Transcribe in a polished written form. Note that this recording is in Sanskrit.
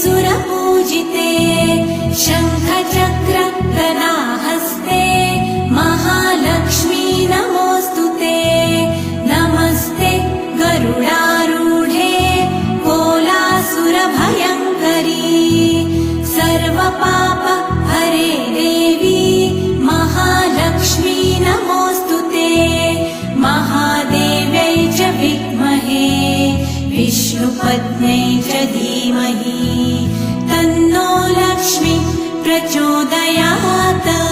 सुरपूजिते शङ्खचक्र गदाहस्ते महालक्ष्मी नमोऽस्तुते नमस्ते गरुडारूढे कोलासुरभयङ्करी सर्वपाप हरे देवी महालक्ष्मी नमोऽस्तुते महादेव्यै च विद्महे विष्णुपत्न्यै च धीमहि तन्नो लक्ष्मी प्रचोदयात्।